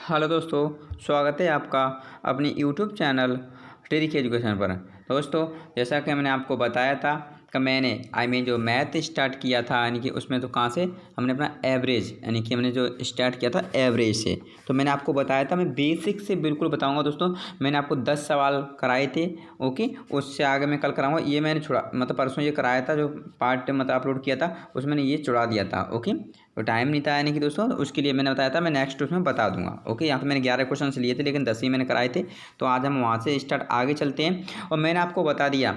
Hello दोस्तों, स्वागत है आपका अपनी यूट्यूब चैनल टेरिक एजुकेशन पर। दोस्तों, जैसा कि मैंने आपको बताया था कि मैंने जो मैथ स्टार्ट किया था, यानी कि उसमें तो कहाँ से हमने अपना एवरेज, यानी कि हमने जो स्टार्ट किया था एवरेज से। तो मैंने आपको बताया था, मैं बेसिक से बिल्कुल बताऊंगा दोस्तों। मैंने आपको 10 सवाल कराए थे, ओके। उससे आगे मैं कल कराऊंगा। ये मैंने छोड़ा, मतलब परसों ये कराया था, जो पार्ट मतलब अपलोड किया था उसमें मैंने ये छुड़ा दिया था, ओके। तो टाइम नहीं था, यानी कि दोस्तों उसके लिए मैंने बताया था मैं नेक्स्ट उसमें बता दूंगा, ओके। यहाँ पे मैंने 11 क्वेश्चन लिए थे, लेकिन 10 ही मैंने कराए थे। तो आज हम वहाँ से स्टार्ट आगे चलते हैं। और मैंने आपको बता दिया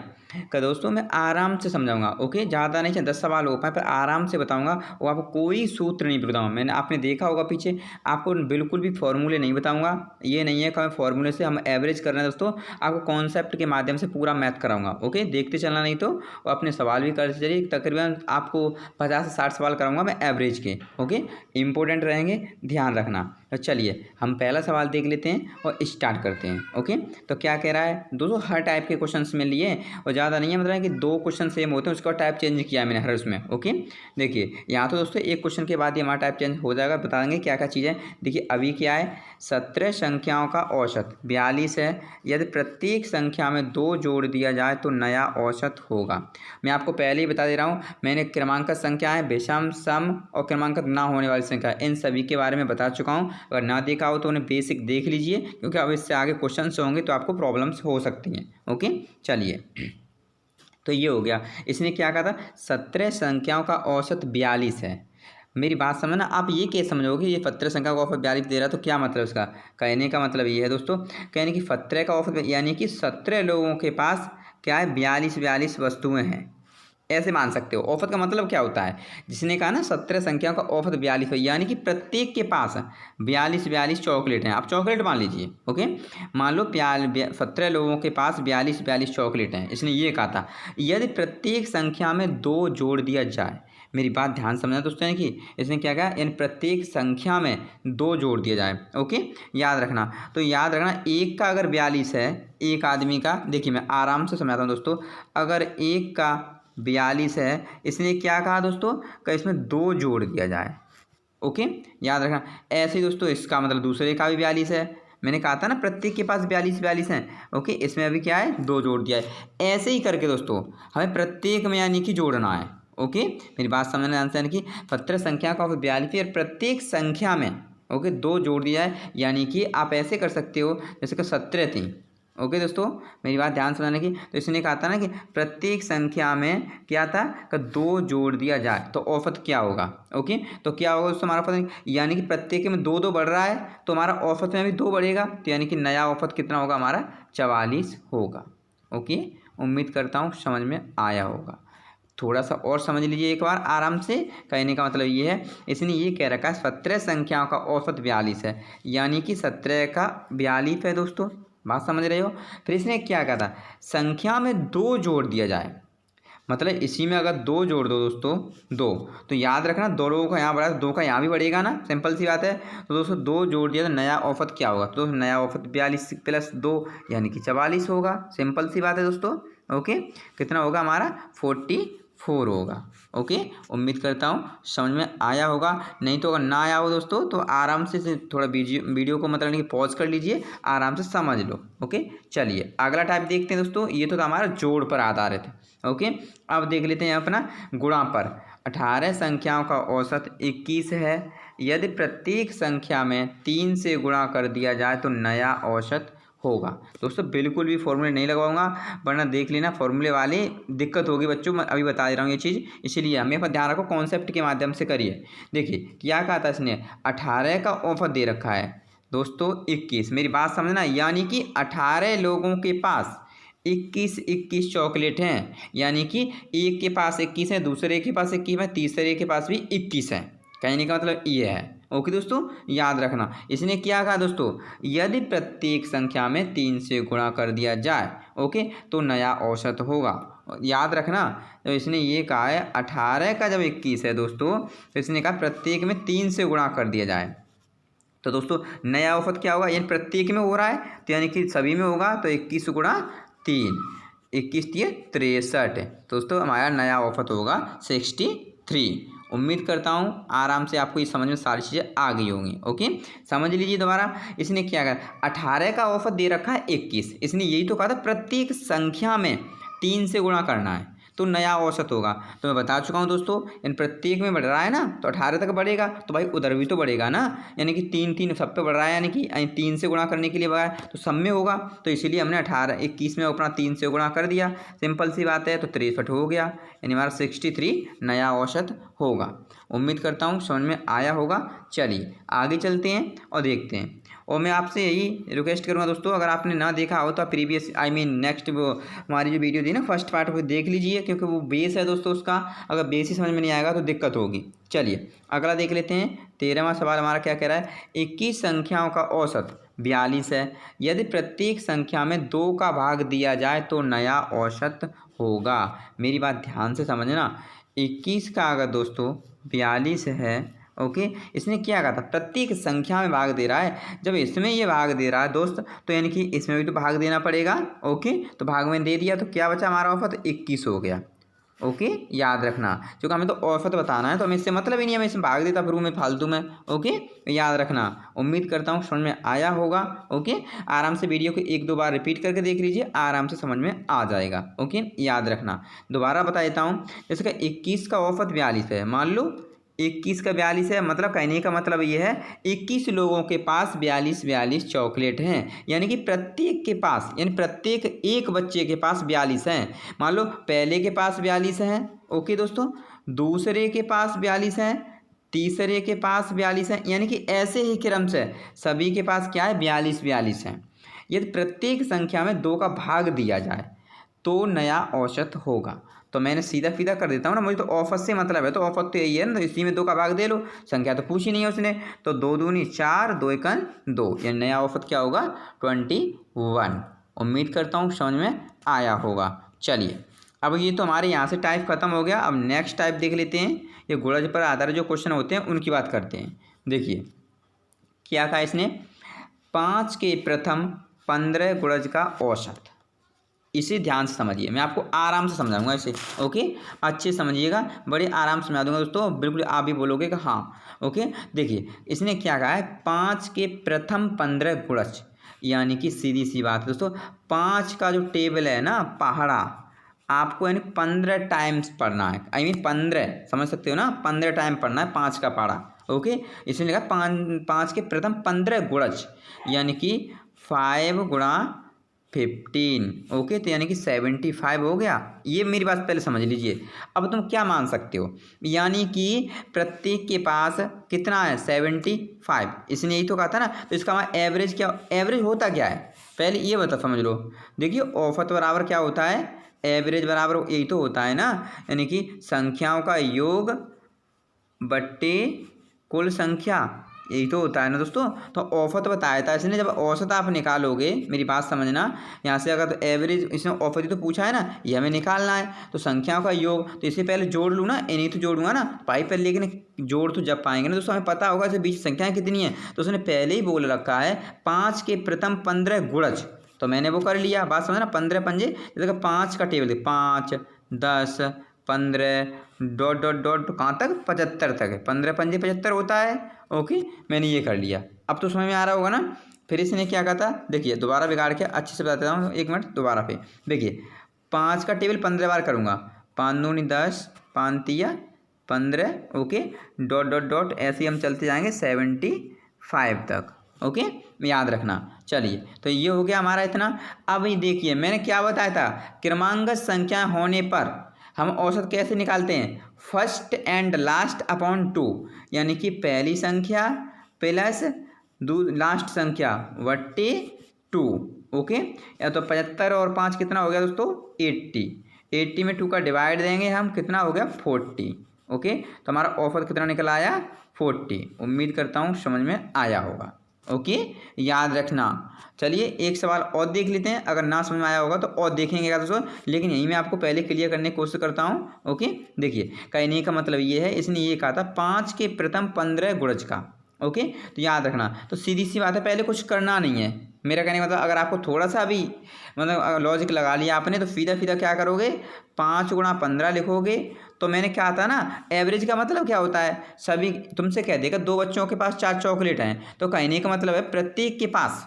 कि दोस्तों मैं आराम से समझाऊंगा, ओके। ज़्यादा नहीं, 10 सवाल हो पाए पर आराम से बताऊंगा। और आपको कोई सूत्र नहीं बताऊंगा। मैंने आपने देखा होगा पीछे, आपको बिल्कुल भी फॉर्मूले नहीं बताऊंगा। ये नहीं है कि मैं फॉर्मूले से हम एवरेज कर रहे हैं दोस्तों। आपको कॉन्सेप्ट के माध्यम से पूरा मैथ कराऊंगा, ओके। देखते चलना, नहीं तो और अपने सवाल भी करते चलिए। तकरीबन आपको 50 से 60 सवाल कराऊंगा मैं एवरेज के, ओके। इंपॉर्टेंट रहेंगे, ध्यान रखना। तो चलिए हम पहला सवाल देख लेते हैं और स्टार्ट करते हैं, ओके। तो क्या कह रहा है दोस्तों, हर टाइप के क्वेश्चंस में लिए और ज़्यादा नहीं है, मतलब कि 2 क्वेश्चन सेम होते हैं, उसका टाइप चेंज किया है मैंने हर उसमें, ओके। देखिए यहाँ तो दोस्तों एक क्वेश्चन के बाद ही हमारा टाइप चेंज हो जाएगा। बता देंगे क्या क्या चीज़ है। देखिए अभी क्या है, 17 संख्याओं का औसत 42 है। यदि प्रत्येक संख्या में 2 जोड़ दिया जाए तो नया औसत होगा। मैं आपको पहले ही बता दे रहा हूँ, मैंने क्रमांकन संख्याएं, विषम, सम और क्रमांकन ना होने वाली संख्या, इन सभी के बारे में बता चुका हूँ। अगर ना देखा हो तो उन्हें बेसिक देख लीजिए, क्योंकि अब इससे आगे क्वेश्चन होंगे तो आपको प्रॉब्लम्स हो सकती हैं, ओके। चलिए, तो ये हो गया। इसने क्या कहा था, 17 संख्याओं का औसत 42 है। मेरी बात समझना, आप ये क्या समझोगे, ये 17 संख्या का औसत 42 दे रहा है तो क्या मतलब इसका। कहने का मतलब ये है दोस्तों, कहने की 17 का औसत यानी कि 17 लोगों के पास क्या है, 42 वस्तुएं हैं, ऐसे मान सकते हो। औसत का मतलब क्या होता है, जिसने कहा ना 17 संख्याओं का औसत 42 है, यानी कि प्रत्येक के पास 42 चॉकलेट हैं। आप चॉकलेट मान लीजिए, ओके। मान लो 17 लोगों के पास 42 चॉकलेट हैं। इसने ये कहा था यदि प्रत्येक संख्या में 2 जोड़ दिया जाए। मेरी बात ध्यान समझना दोस्तों, यानी कि इसने क्या कहा, इन प्रत्येक संख्या में 2 जोड़ दिया जाए, ओके। याद रखना, तो याद रखना, एक का अगर 42 है, एक आदमी का, देखिए मैं आराम से समझाता हूँ दोस्तों। अगर एक का 42 है, इसने क्या कहा दोस्तों कि इसमें 2 जोड़ दिया जाए, ओके। याद रखना। ऐसे ही दोस्तों इसका मतलब दूसरे का भी 42 है। मैंने कहा था ना प्रत्येक के पास 42 हैं, ओके। इसमें अभी क्या है, 2 जोड़ दिया है। ऐसे ही करके दोस्तों हमें प्रत्येक में यानी कि जोड़ना है, ओके। मेरी बात समझने आंसर यानी कि 17 संख्या का 42 और प्रत्येक संख्या में, ओके, 2 जोड़ दिया है। यानी कि आप ऐसे कर सकते हो जैसे कि 17 थी, ओके दोस्तों। मेरी बात ध्यान समझने की, तो इसने कहा था ना कि प्रत्येक संख्या में क्या था कि 2 जोड़ दिया जाए तो औसत क्या होगा, ओके। तो क्या होगा दोस्तों हमारा पता, यानी कि प्रत्येक में 2 बढ़ रहा है तो हमारा औसत में भी 2 बढ़ेगा, तो यानी कि नया औसत कितना होगा हमारा, 44 होगा, ओके। उम्मीद करता हूँ समझ में आया होगा। थोड़ा सा और समझ लीजिए एक बार आराम से। कहने का मतलब ये है, इसने ये कह रखा है 17 संख्याओं का औसत 42 है, यानी कि 17 का 42 है दोस्तों। बात समझ रहे हो। फिर इसने क्या कहा था, संख्या में 2 जोड़ दिया जाए, मतलब इसी में अगर 2 जोड़ दो दोस्तों, 2, तो याद रखना 2 लोगों का यहाँ बढ़ा तो 2 का यहाँ भी बढ़ेगा ना, सिंपल सी बात है। तो दोस्तों 2 जोड़ दिया तो नया औसत क्या होगा, तो नया औसत 42 + 2 यानी कि 44 होगा। सिंपल सी बात है दोस्तों, ओके। कितना होगा हमारा, 44 होगा, ओके। उम्मीद करता हूँ समझ में आया होगा। नहीं तो अगर ना आया हो दोस्तों तो आराम से थोड़ा वीडियो को मतलब कि पॉज कर लीजिए, आराम से समझ लो, ओके। चलिए अगला टाइप देखते हैं दोस्तों। ये तो था हमारा जोड़ पर आधारित, ओके। अब देख लेते हैं अपना गुणा पर। 18 संख्याओं का औसत 21 है। यदि प्रत्येक संख्या में 3 से गुणा कर दिया जाए तो नया औसत होगा। दोस्तों बिल्कुल भी फॉर्मूले नहीं लगाऊंगा, वरना देख लेना फॉर्मूले वाली दिक्कत होगी बच्चों। मैं अभी बता दे रहा हूँ ये चीज़, इसीलिए हमें पर ध्यान रखो, कॉन्सेप्ट के माध्यम से करिए। देखिए क्या कहा था इसने, 18 का औसत दे रखा है दोस्तों 21। मेरी बात समझना, यानी कि 18 लोगों के पास 21 चॉकलेट हैं, यानी कि एक के पास 21 है, दूसरे के पास 21 है, तीसरे के पास भी 21 है। कहने का मतलब ये है, ओके दोस्तों। याद रखना, इसने क्या कहा दोस्तों, यदि प्रत्येक संख्या में 3 से गुणा कर दिया जाए, ओके, तो नया औसत होगा। याद रखना, तो इसने ये कहा है 18 का जब 21 है दोस्तों, तो इसने कहा प्रत्येक में 3 से गुणा कर दिया जाए, तो दोस्तों नया औसत क्या होगा, यानी प्रत्येक में हो रहा है तो यानी कि सभी में होगा, तो 21 × 3, 21 × 3 = 63। दोस्तों हमारा नया औसत होगा 63, उम्मीद करता हूँ आराम से आपको ये समझ में सारी चीज़ें आ गई होंगी। ओके, समझ लीजिए दोबारा। इसने क्या कहा, 18 का औसत दे रखा है 21। इसने यही तो कहा था प्रत्येक संख्या में 3 से गुणा करना है तो नया औसत होगा। तो मैं बता चुका हूँ दोस्तों, इन प्रत्येक में बढ़ रहा है ना, तो 18 तक बढ़ेगा तो भाई उधर भी तो बढ़ेगा ना, यानी कि 3 3 सब पे बढ़ रहा है, यानी कि 3 से गुणा करने के लिए बढ़ा है तो सब में होगा। तो इसीलिए हमने 18 21 में अपना 3 से गुणा कर दिया, सिंपल सी बात है। तो 63 हो गया, यानी हमारा 63 नया औसत होगा। उम्मीद करता हूँ समझ में आया होगा। चलिए आगे चलते हैं और देखते हैं। और मैं आपसे यही रिक्वेस्ट करूँगा दोस्तों, अगर आपने ना देखा हो तो आप प्रीवियस नेक्स्ट वो हमारी जो वीडियो थी ना फर्स्ट पार्ट को देख लीजिए, क्योंकि वो बेस है दोस्तों उसका। अगर बेस ही समझ में नहीं आएगा तो दिक्कत होगी। चलिए अगला देख लेते हैं। 13वां सवाल हमारा क्या कह रहा है, 21 संख्याओं का औसत 42 है। यदि प्रत्येक संख्या में 2 का भाग दिया जाए तो नया औसत होगा। मेरी बात ध्यान से समझना, 21 का अगर दोस्तों 42 है, ओके, इसने क्या कहा था प्रत्येक संख्या में भाग दे रहा है। जब इसमें ये भाग दे रहा है दोस्त, तो यानी कि इसमें भी तो भाग देना पड़ेगा। ओके, तो भाग में दे दिया तो क्या बचा हमारा औसत 21 हो गया। ओके, याद रखना, क्योंकि हमें तो औसत बताना है तो हमें इससे मतलब ही नहीं है, मैं इसमें भाग देता फिर में फालतू में। ओके, याद रखना। उम्मीद करता हूँ समझ में आया होगा। ओके, आराम से वीडियो को 1-2 बार रिपीट करके देख लीजिए, आराम से समझ में आ जाएगा। ओके, याद रखना। दोबारा बता देता हूँ, जैसे कि 21 का औसत 42 है, मान लो 21 का 42 है, मतलब कहने का मतलब ये है 21 लोगों के पास 42 चॉकलेट हैं, यानी कि प्रत्येक के पास, यानी प्रत्येक एक बच्चे के पास 42 हैं। मान लो पहले के पास 42 हैं, ओके दोस्तों, दूसरे के पास 42 हैं, तीसरे के पास 42 हैं, यानी कि ऐसे ही क्रम से सभी के पास क्या है 42 हैं। यदि प्रत्येक संख्या में 2 का भाग दिया जाए तो नया औसत होगा। तो मैंने सीधा सीधा कर देता हूँ ना, मुझे तो औसत से मतलब है, तो औसत तो यही है ना, तो इसी में 2 का भाग दे लो। संख्या तो पूछी नहीं है उसने, तो 2 दूनी 4, 2 एकन 2, ये नया औसत क्या होगा 21। उम्मीद करता हूँ समझ में आया होगा। चलिए अब ये तो हमारे यहाँ से टाइप खत्म हो गया। अब नेक्स्ट टाइप देख लेते हैं। ये गुणज पर आधारित जो क्वेश्चन होते हैं उनकी बात करते हैं। देखिए क्या कहा इसने, 5 के प्रथम 15 गुणज का औसत। इसे ध्यान से समझिए, मैं आपको आराम से समझाऊंगा इसे। ओके, अच्छे समझिएगा, बड़े आराम से समझा दूंगा दोस्तों, बिल्कुल आप भी बोलोगे कि हाँ। ओके, देखिए इसने क्या कहा है, 5 के प्रथम 15 गुणज, यानी कि सीधी सी बात है दोस्तों, 5 का जो टेबल है ना पहाड़ा, आपको यानी 15 टाइम्स पढ़ना है। आई मीन 15, समझ सकते हो ना, 15 टाइम पढ़ना है 5 का पहाड़ा। ओके, इसने लिखा 5 के प्रथम 15 गुणज, यानी कि 5 गुणा 15। ओके, तो यानी कि 75 हो गया। ये मेरी बात पहले समझ लीजिए। अब तुम क्या मान सकते हो, यानी कि प्रत्येक के पास कितना है 75। इसने यही तो कहा था ना, तो इसका हमारा एवरेज क्या, एवरेज होता क्या है पहले ये बता समझ लो। देखिए औसत बराबर क्या होता है, एवरेज बराबर यही तो होता है ना, यानी कि संख्याओं का योग बट्टे कुल संख्या, यही तो होता है ना दोस्तों। तो औसत बताया था इसने, जब औसत आप निकालोगे, मेरी बात समझना, यहाँ से अगर तो एवरेज, इसने औसत ही तो पूछा है ना, ये हमें निकालना है। तो संख्याओं का योग, तो इससे पहले जोड़ लूँ ना, इन्हीं तो जोड़ूंगा ना, पाई पर, लेकिन जोड़ तो जब पाएंगे ना दोस्तों, हमें पता होगा इसे बीच संख्याएं कितनी है। तो उसने पहले ही बोल रखा है 5 के प्रथम 15 गुणज, तो मैंने वो कर लिया। बात समझना, 15 पंजे, जैसे 5 का टेबल 5 10 15 डॉट डॉट डॉट कहाँ तक 75 तक है, 15 पंजे 75 होता है। ओके, मैंने ये कर लिया। अब तो समझ में आ रहा होगा ना। फिर इसने क्या कहा था, देखिए दोबारा बिगाड़ के अच्छे से बता देता हूँ, 1 मिनट दोबारा पे। देखिए 5 का टेबल 15 बार करूँगा, 5 दूनी 10, 5 तिया 15, ओके, डॉट डॉट डॉट ऐसे ही हम चलते जाएंगे 75 तक। ओके, याद रखना। चलिए तो ये हो गया हमारा इतना। अब ये देखिए मैंने क्या बताया था, क्रमांकगत संख्या होने पर हम औसत कैसे निकालते हैं, फर्स्ट एंड लास्ट अपॉन 2, यानी कि पहली संख्या प्लस लास्ट संख्या बट्टे 2। ओके, या तो 75 और 5 कितना हो गया दोस्तों 80। 80 में 2 का डिवाइड देंगे हम, कितना हो गया 40। ओके, तो हमारा औसत कितना निकल आया 40। उम्मीद करता हूँ समझ में आया होगा। ओके, याद रखना। चलिए एक सवाल और देख लेते हैं, अगर ना समझ में आया होगा तो और देखेंगे दोस्तों, लेकिन यही मैं आपको पहले क्लियर करने की कोशिश करता हूँ। ओके, देखिए कहने का मतलब ये है, इसने ये कहा था 5 के प्रथम 15 गुणज का। ओके, तो याद रखना, तो सीधी सी बात है, पहले कुछ करना नहीं है, मेरा कहने का मतलब अगर आपको थोड़ा सा भी मतलब लॉजिक लगा लिया आपने तो सीधा सीधा क्या करोगे, 5 गुणा 15 लिखोगे। तो मैंने क्या था ना, एवरेज का मतलब क्या होता है, सभी तुमसे कह देगा 2 बच्चों के पास 4 चॉकलेट हैं, तो कहने का मतलब है प्रत्येक के पास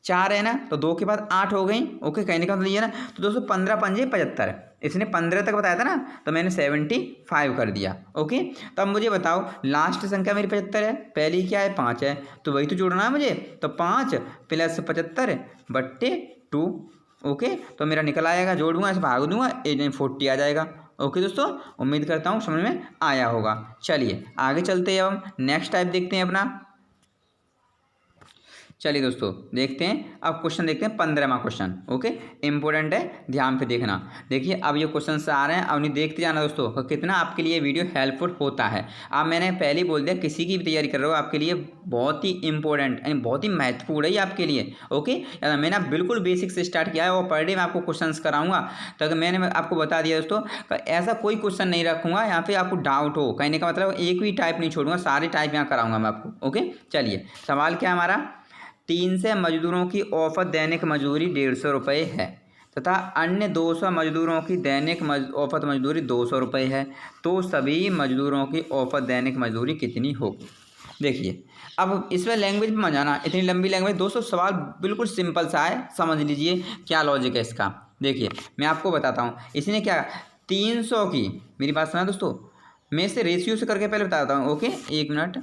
4 है ना, तो 2 के बाद 8 हो गई। ओके, कहने का मतलब ये ना। तो दोस्तों 15 पंजे 75, इसने 15 तक बताया था ना, तो मैंने 75 कर दिया। ओके, तो अब मुझे बताओ लास्ट संख्या मेरी 75 है, पहली क्या है 5 है, तो वही तो जोड़ना है मुझे। तो 5 + 75 बट्टे 2। ओके, तो मेरा निकल आएगा, जोड़ूंगा इसे भाग दूंगा 40 आ जाएगा। ओके दोस्तों, उम्मीद करता हूँ समझ में आया होगा। चलिए आगे चलते हैं, अब हम नेक्स्ट टाइप देखते हैं अपना। चलिए दोस्तों देखते हैं, अब क्वेश्चन देखते हैं 15वां क्वेश्चन। ओके, इंपॉर्टेंट है, ध्यान पे देखना। देखिए अब ये क्वेश्चन आ रहे हैं, अब उन्हें देखते जाना दोस्तों, कितना आपके लिए वीडियो हेल्पफुल होता है। अब मैंने पहले ही बोल दिया, किसी की भी तैयारी कर रहे हो आपके लिए बहुत ही इंपॉर्टेंट यानी बहुत ही महत्वपूर्ण है आपके लिए। ओके, मैंने बिल्कुल बेसिक से स्टार्ट किया है और पर डे मैं आपको क्वेश्चन कराऊंगा। तो मैंने आपको बता दिया दोस्तों, ऐसा कोई क्वेश्चन नहीं रखूंगा यहाँ पे आपको डाउट हो, कहने का मतलब एक भी टाइप नहीं छोड़ूंगा, सारे टाइप यहाँ कराऊंगा मैं आपको। ओके, चलिए सवाल क्या हमारा, 300 मजदूरों की औसत दैनिक मजदूरी 150 रुपये है तथा अन्य 200 मजदूरों की दैनिक औसत मजदूरी 200 रुपये है, तो सभी मजदूरों की औसत दैनिक मजदूरी कितनी होगी। देखिए अब इसमें लैंग्वेज में जाना, इतनी लंबी लैंग्वेज दोस्तों, सवाल बिल्कुल सिंपल सा है, समझ लीजिए क्या लॉजिक है इसका। देखिए मैं आपको बताता हूँ, इसने क्या 300 की, मेरी बात सुना दोस्तों, मैं इसे रेशियो से करके पहले बताता हूँ। Okay, 1 minute.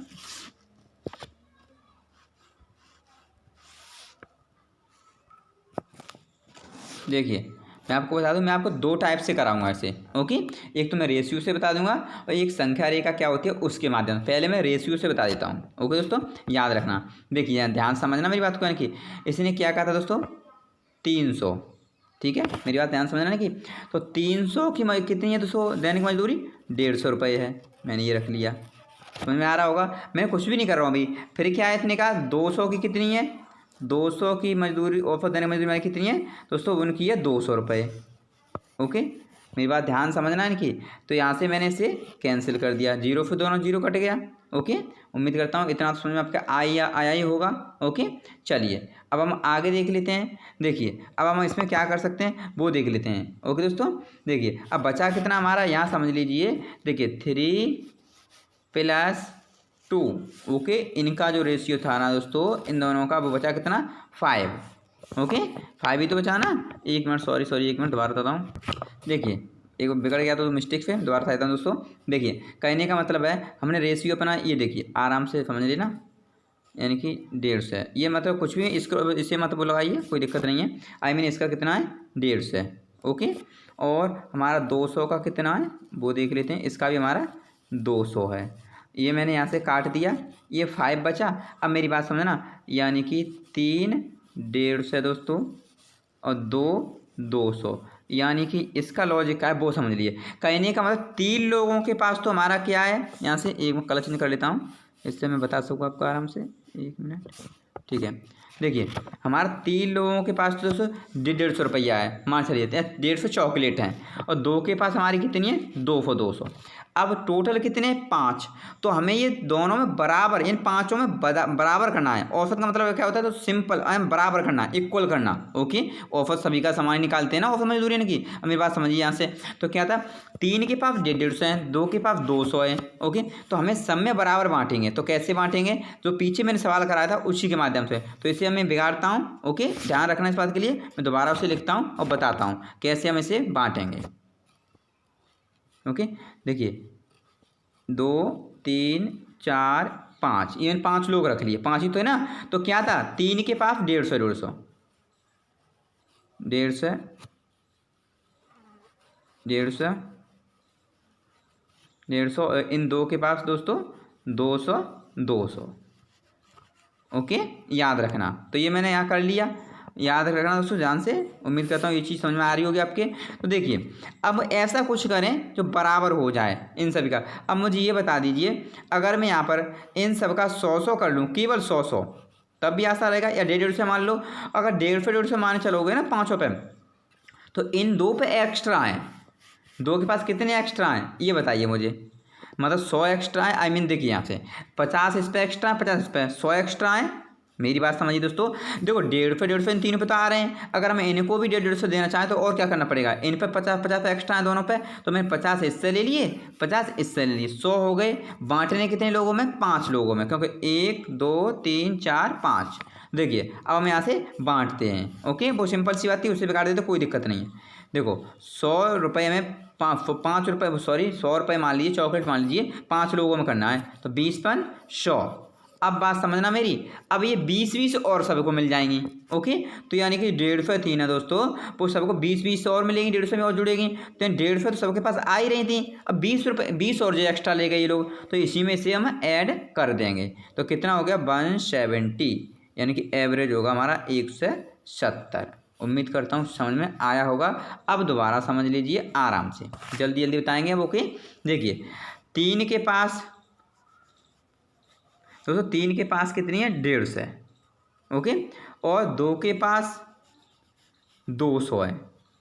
देखिए मैं आपको बता दूं, मैं आपको 2 टाइप से कराऊंगा इसे। ओके, एक तो मैं रेशियो से बता दूंगा और एक संख्या रेखा क्या होती है उसके माध्यम से। पहले मैं रेशियो से बता देता हूं। ओके दोस्तों, याद रखना। देखिए ध्यान समझना मेरी बात को, यानी कि इसने क्या कहा था दोस्तों 300, ठीक है, मेरी बात ध्यान समझना कि तो 300 की कितनी है दोस्तों दैनिक मजदूरी, 150 रुपये है। मैंने ये रख लिया, समझ में आ रहा होगा, मैं कुछ भी नहीं कर रहा हूँ अभी। फिर क्या है, इसने कहा 200 की कितनी है, 200 की मजदूरी औसत दैनिक मजदूरी हमारी कितनी है दोस्तों, उनकी है 200 रुपये। ओके, मेरी बात ध्यान समझना है इनकी। तो यहाँ से मैंने इसे कैंसिल कर दिया, जीरो फिर दोनों जीरो कट गया। ओके, उम्मीद करता हूँ इतना तो समझ में आपका आया ही होगा। ओके, चलिए अब हम आगे देख लेते हैं। देखिए अब हम इसमें क्या कर सकते हैं वो देख लेते हैं। ओके दोस्तों, देखिए अब बचा कितना हमारा, यहाँ समझ लीजिए। देखिए 3 + 2। ओके, इनका जो रेशियो था ना दोस्तों, इन दोनों का, वो बचा कितना 5। ओके, 5 ही तो बचा ना। 1 मिनट, सॉरी 1 मिनट, दोबारा बताता हूँ। देखिए एक बिगड़ गया तो मिस्टेक से, दोबारा बताता हूँ दोस्तों। देखिए कहने का मतलब है, हमने रेशियो अपना ये देखिए आराम से समझ लेना, यानी कि 150 है। ये मतलब कुछ भी इसको इसे मत लगाइए, कोई दिक्कत नहीं है। आई मीन इसका कितना है 150 है। ओके, और हमारा 200 का कितना है वो देख लेते हैं, इसका भी हमारा 200 है। ये मैंने यहाँ से काट दिया, ये 5 बचा। अब मेरी बात समझना, यानी कि 3 150 है दोस्तों और 2 200, यानी कि इसका लॉजिक क्या है वो समझ लिए। कहने का मतलब 3 लोगों के पास तो हमारा क्या है, यहाँ से एक कलेक्शन कर लेता हूँ, इससे मैं बता सकूँ आपको आराम से। 1 मिनट, ठीक है। देखिए हमारा 3 लोगों के पास तो दोस्तों 150 रुपया है, मान चलिए 150 चॉकलेट हैं, और 2 के पास हमारी कितनी है 200। अब टोटल कितने 5, तो हमें ये दोनों में बराबर, इन पाँचों में बराबर करना है। औसत का मतलब क्या होता है, तो सिंपल बराबर करना है, इक्वल करना। ओके, औसत सभी का समान निकालते हैं ना औसत मजदूरी की। अब मेरी बात समझिए यहाँ से, तो क्या था 3 के पास 150 है, 2 के पास 200 है। ओके, तो हमें सब में बराबर बांटेंगे, तो कैसे बांटेंगे, जो पीछे मैंने सवाल कराया था उसी के माध्यम से। तो इसे मैं बिगाड़ता हूँ। ओके, ध्यान रखना इस बात के लिए, मैं दोबारा उसे लिखता हूँ और बताता हूँ कैसे हम इसे बांटेंगे। ओके, देखिए 2 3 4 5, इवन 5 लोग रख लिए, 5 ही तो है ना। तो क्या था 3 के पास 150 150, इन 2 के पास दोस्तों 200। ओके, याद रखना। तो ये मैंने यहाँ कर लिया, याद रखना दोस्तों ध्यान से। उम्मीद करता हूँ ये चीज़ समझ में आ रही होगी आपके। तो देखिए अब ऐसा कुछ करें जो बराबर हो जाए इन सभी का। अब मुझे ये बता दीजिए, अगर मैं यहाँ पर इन सब का 100 कर लूँ, केवल 100 तब भी आसान रहेगा, या 150 मान लो। अगर 150 मान चलोगे ना 5 पे, तो इन 2 पे एक्स्ट्रा हैं, 2 के पास कितने एक्स्ट्रा हैं ये बताइए मुझे। मतलब 100 एक्स्ट्रा है, आई मीन देखिए यहाँ से 50 इस पर एक्स्ट्रा, 50 इस पर, 100 एक्स्ट्रा है। मेरी बात समझिए दोस्तों। देखो 150 इन तीनों पे तो आ रहे हैं, अगर हम इनको भी 150 देना चाहें तो और क्या करना पड़ेगा, इन पे 50 एक्स्ट्रा है दोनों पे, तो मैंने 50 इससे ले लिए, 50 इससे ले लिए, 100 हो गए। बांटने कितने लोगों में, 5 लोगों में, क्योंकि 1 2 3 4 5। देखिए अब हम यहाँ से बांटते हैं। ओके, वो सिंपल सी बात थी, उससे बिगाड़ देते कोई दिक्कत नहीं है। देखो 100 रुपये में 5 रुपये, सॉरी 100 रुपये मान लीजिए, चॉकलेट मान लीजिए, 5 लोगों में करना है, तो 20 पन 100। अब बात समझना मेरी, अब ये 20 और सबको मिल जाएंगी। ओके, तो यानी कि 150 थी ना दोस्तों, वो सबको 20 और मिलेंगी, 150 में और जुड़ेगी, तो 150 तो सबके पास आ ही रही थी। अब 20 और जो एक्स्ट्रा ले गए ये लोग, तो इसी में से हम ऐड कर देंगे, तो कितना हो गया 170, यानी कि एवरेज होगा हमारा 170। उम्मीद करता हूँ समझ में आया होगा। अब दोबारा समझ लीजिए आराम से, जल्दी जल्दी बताएंगे अब। ओके, देखिए 3 के पास दोस्तों, 3 के पास कितनी है, 150 है। ओके, और 2 के पास 200 है।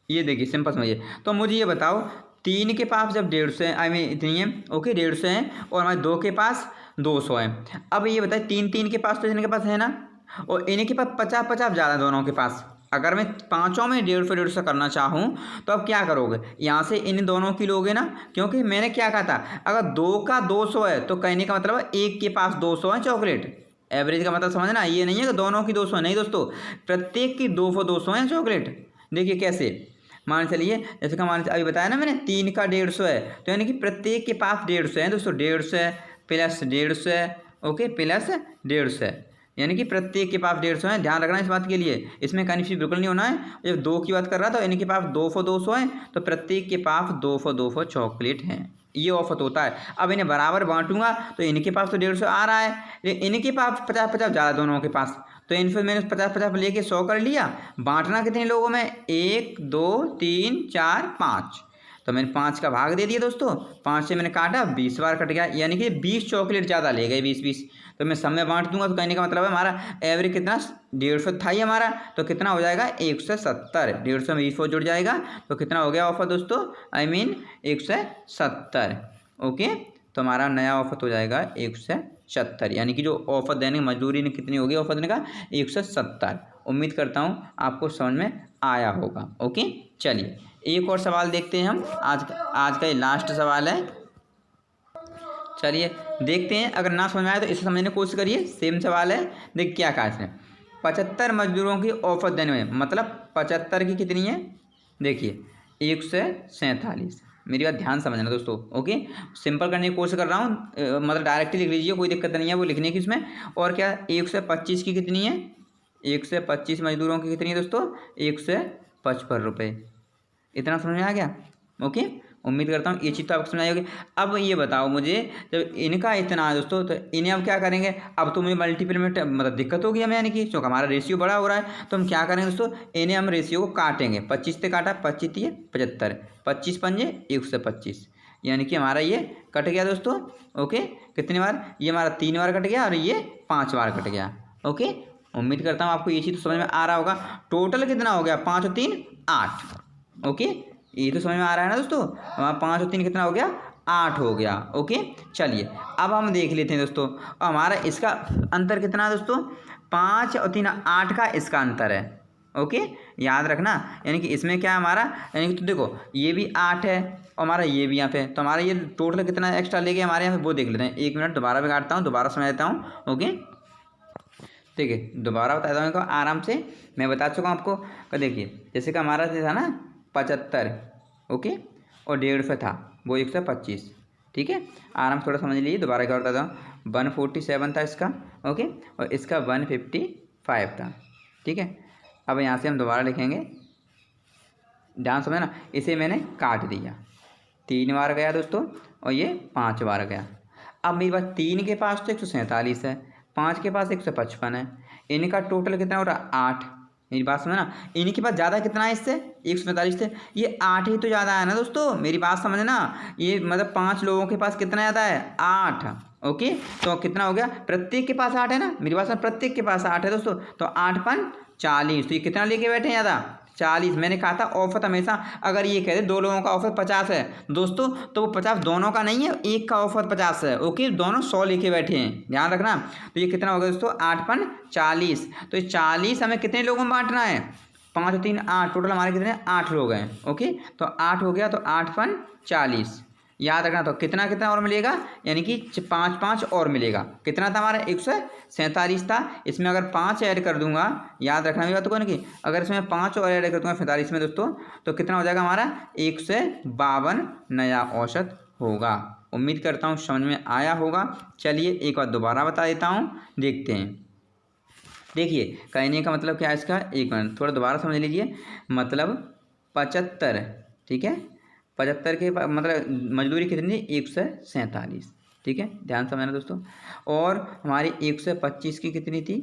ये देखिए सिंपल समझिए। तो मुझे ये बताओ, 3 के पास जब 150 है, आई मीन इतनी है, ओके 150 है, और हमारे 2 के पास 200 है। अब ये बताए 3 के पास तो इनके पास है ना, और इन्हीं के पास 50 ज़्यादा दोनों के पास। अगर मैं पाँचों में 150 करना चाहूँ तो अब क्या करोगे, यहाँ से इन दोनों की लोगे ना, क्योंकि मैंने क्या कहा था, अगर 2 का 200 है तो कहने का मतलब 1 के पास 200 है चॉकलेट। एवरेज का मतलब समझना, ये नहीं है कि दोनों की 200 नहीं दोस्तों, प्रत्येक की 200 है चॉकलेट। देखिए कैसे, मान चलिए जैसे कि मान अभी बताया ना मैंने, 3 का 150 है, तो यानी कि प्रत्येक के पास 150 है दोस्तों, 150 है प्लस 150 है, ओके प्लस 150 है, यानी कि प्रत्येक के पास 150 है। ध्यान रखना इस बात के लिए, इसमें कन्फ्यूज बिल्कुल नहीं होना है। जब 2 की बात कर रहा था, इनके पास 200 है, तो प्रत्येक के पास 200 चॉकलेट हैं, ये औसत होता है। अब इन्हें बराबर बांटूंगा तो इनके पास तो 150 आ रहा है, लेकिन इनके पास 50 ज़्यादा दोनों के पास, तो इन फिर मैंने 50 लेके 100 कर लिया। बांटना कितने लोगों में, 1 2 3 4 5, तो मैंने 5 का भाग दे दिया दोस्तों, 5 से मैंने काटा, 20 बार कट गया, यानी कि 20 चॉकलेट ज़्यादा ले गए, 20। तो मैं सब में बांट दूंगा, तो कहने का मतलब है हमारा एवरेज कितना 150 था ही हमारा, तो कितना हो जाएगा 170। 150 में 20 जुड़ जाएगा, तो कितना हो गया ऑफर दोस्तों, आई मीन 170। ओके, तो हमारा नया ऑफर हो जाएगा 170, यानी कि जो ऑफर देने की मजदूरी ने कितनी होगी ऑफर देने का, 170। उम्मीद करता हूँ आपको समझ में आया होगा। ओके, चलिए एक और सवाल देखते हैं हम, आज का ये लास्ट सवाल है। चलिए देखते हैं, अगर ना समझ में आए तो इसे समझने की कोशिश करिए। सेम सवाल है, देख क्या कहा इसने, 75 मजदूरों की ऑफर देने में, मतलब 75 की कितनी है, देखिए 147। मेरी बात ध्यान समझना दोस्तों। ओके, सिंपल करने की कोशिश कर रहा हूँ, मतलब डायरेक्टली लिख लीजिए, कोई दिक्कत नहीं है वो लिखने की इसमें। और क्या 125 की कितनी है, 125 मजदूरों की कितनी है दोस्तों, 155 रुपये। इतना समझ में आ गया। ओके, उम्मीद करता हूँ ये चीज़ तो आपको समझ आई होगी। अब ये बताओ मुझे, जब इनका इतना है दोस्तों, तो इन्हें अब क्या करेंगे, अब तो मुझे मल्टीपल में मतलब दिक्कत होगी हमें, यानी कि क्योंकि हमारा रेशियो बड़ा हो रहा है, तो हम क्या करेंगे दोस्तों, इन्हें हम रेशियो को काटेंगे। 25 से काटा, 25 3 75, 25 पंजे 125, यानी कि हमारा ये कट गया दोस्तों। ओके, कितनी बार, ये हमारा 3 बार कट गया और ये 5 बार कट गया। ओके, उम्मीद करता हूँ आपको ये चीज़ तो समझ में आ रहा होगा। टोटल कितना हो गया, 5 और 3 8। ओके, ये तो समझ में आ रहा है ना दोस्तों, हमारा 5 और 3 कितना हो गया, 8 हो गया। ओके, चलिए अब हम देख लेते हैं दोस्तों, हमारा इसका अंतर कितना है दोस्तों, 5 और 3 8 का इसका अंतर है। ओके, याद रखना, यानी कि इसमें क्या है हमारा, यानी कि तो देखो ये भी 8 है और हमारा ये भी यहाँ पे, तो हमारा ये टोटल कितना एक्स्ट्रा ले गए हमारे यहाँ पे, वो देख लेते हैं। 1 मिनट दोबारा बिगाड़ता हूँ, दोबारा समझ लेता हूँ। ओके, देखिए दोबारा बताता हूँ इनको आराम से, मैं बता चुका हूँ आपको। देखिए जैसे कि हमारा था ना 75, ओके, और 150 था, वो 125। ठीक है, आराम से थोड़ा समझ लीजिए, दोबारा क्या बताता हूँ। 147 था इसका, ओके, और इसका 155 था। ठीक है, अब यहाँ से हम दोबारा लिखेंगे, ध्यान समझे ना, इसे मैंने काट दिया, 3 बार गया दोस्तों और ये 5 बार गया। अब मेरी बात, 3 के पास तो 147 है, 5 के पास 155 है, इनका टोटल कितना हो रहा, 8। मेरी बात समझना, इनके पास ज़्यादा कितना है इससे, 147 से, ये 8 ही तो ज़्यादा है ना दोस्तों। मेरी बात समझना, ये मतलब 5 लोगों के पास कितना ज़्यादा है, 8। ओके, तो कितना हो गया, प्रत्येक के पास 8 है ना, मेरी बात समझ, प्रत्येक के पास 8 है दोस्तों, तो 8 पन 40, तो ये कितना लेके बैठे हैं ज़्यादा, 40। मैंने कहा था ऑफर हमेशा अगर ये कहते 2 लोगों का ऑफर 50 है दोस्तों, तो वो 50 दोनों का नहीं है, एक का ऑफर 50 है। ओके, दोनों 100 लेके बैठे हैं, ध्यान रखना। तो ये कितना होगा दोस्तों, 8 पन 40। तो ये 40 हमें कितने लोगों में बांटना है, 5 और 3 8, टोटल हमारे कितने 8 लोग हैं। ओके, तो 8 हो गया, तो 8 पन 40 याद रखना। तो कितना कितना और मिलेगा, यानी कि 5 5 और मिलेगा। कितना था हमारा, 147 था। इसमें अगर 5 ऐड कर दूंगा, याद रखना मेरी बात को, कि अगर इसमें 5 और ऐड कर दूंगा 45 में दोस्तों, तो कितना हो जाएगा हमारा 152 नया औसत होगा। उम्मीद करता हूँ समझ में आया होगा। चलिए एक बार दोबारा बता देता हूँ, देखते हैं। देखिए कहने का मतलब क्या है इसका, एक मिनट थोड़ा दोबारा समझ लीजिए। मतलब 75, ठीक है, 75 के मतलब मजदूरी कितनी थी, 147, ठीक है, ध्यान समझना दोस्तों। और हमारी 125 की कितनी थी,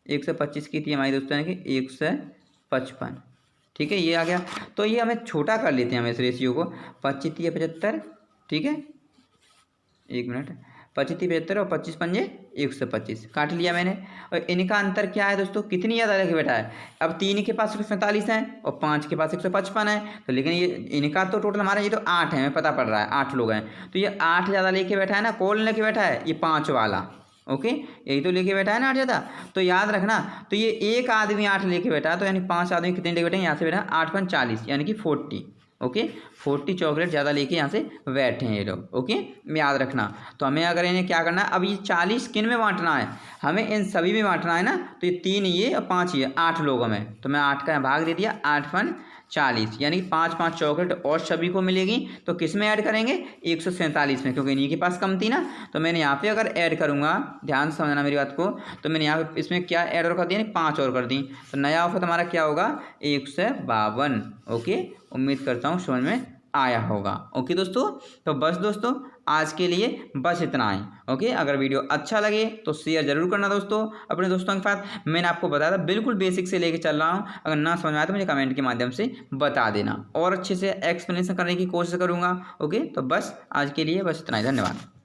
125 की थी हमारी दोस्तों, यानी कि 155, ठीक है, ये आ गया। तो ये हमें छोटा कर लेते हैं हम इस रेशियो को, 25 या 75, ठीक है, एक मिनट, 25 75 और 25 पंजे 125 काट लिया मैंने। और इनका अंतर क्या है दोस्तों, कितनी ज़्यादा लेके बैठा है। अब 3 के पास 145 है और 5 के पास 155 है, तो लेकिन ये इनका तो टोटल हमारा ये तो 8 है, हमें पता पड़ रहा है 8 लोग हैं। तो ये 8 ज़्यादा लेके बैठा है ना, कौन लेके बैठा है, ये 5 वाला। ओके, यही तो लेके बैठा है ना 8 ज़्यादा। तो याद रखना, तो ये एक आदमी 8 लेके बैठा है, तो यानी 5 आदमी कितने लेके बैठे हैं, यहाँ से बैठा 8 पन 40, यानी कि 40। ओके, 40 चॉकलेट ज़्यादा लेके यहाँ से बैठे हैं ये लोग। ओके, याद रखना। तो हमें अगर इन्हें क्या करना है, अब ये 40 किन में बांटना है, हमें इन सभी में बांटना है ना। तो ये 3 ये और 5 ये, 8 लोग हमें, तो मैं 8 का भाग दे दिया, 8 पन 40, यानी कि 5 5 चॉकलेट और सभी को मिलेगी। तो किस में ऐड करेंगे, 147 में, क्योंकि इन्हीं के पास कम थी ना। तो मैंने यहाँ पे अगर ऐड करूँगा, ध्यान से समझना मेरी बात को, तो मैंने यहाँ पे इसमें क्या ऐड और कर दिया, 5 और कर दी, तो नया ऑफर हमारा क्या होगा, 152। ओके, उम्मीद करता हूँ समझ में आया होगा। ओके दोस्तों, तो बस दोस्तों आज के लिए बस इतना ही। ओके, अगर वीडियो अच्छा लगे तो शेयर जरूर करना दोस्तों अपने दोस्तों के साथ। मैंने आपको बताया था बिल्कुल बेसिक से लेके चल रहा हूँ, अगर ना समझ में आया तो मुझे कमेंट के माध्यम से बता देना और अच्छे से एक्सप्लेनेशन करने की कोशिश करूँगा। ओके, तो बस आज के लिए बस इतना ही, धन्यवाद।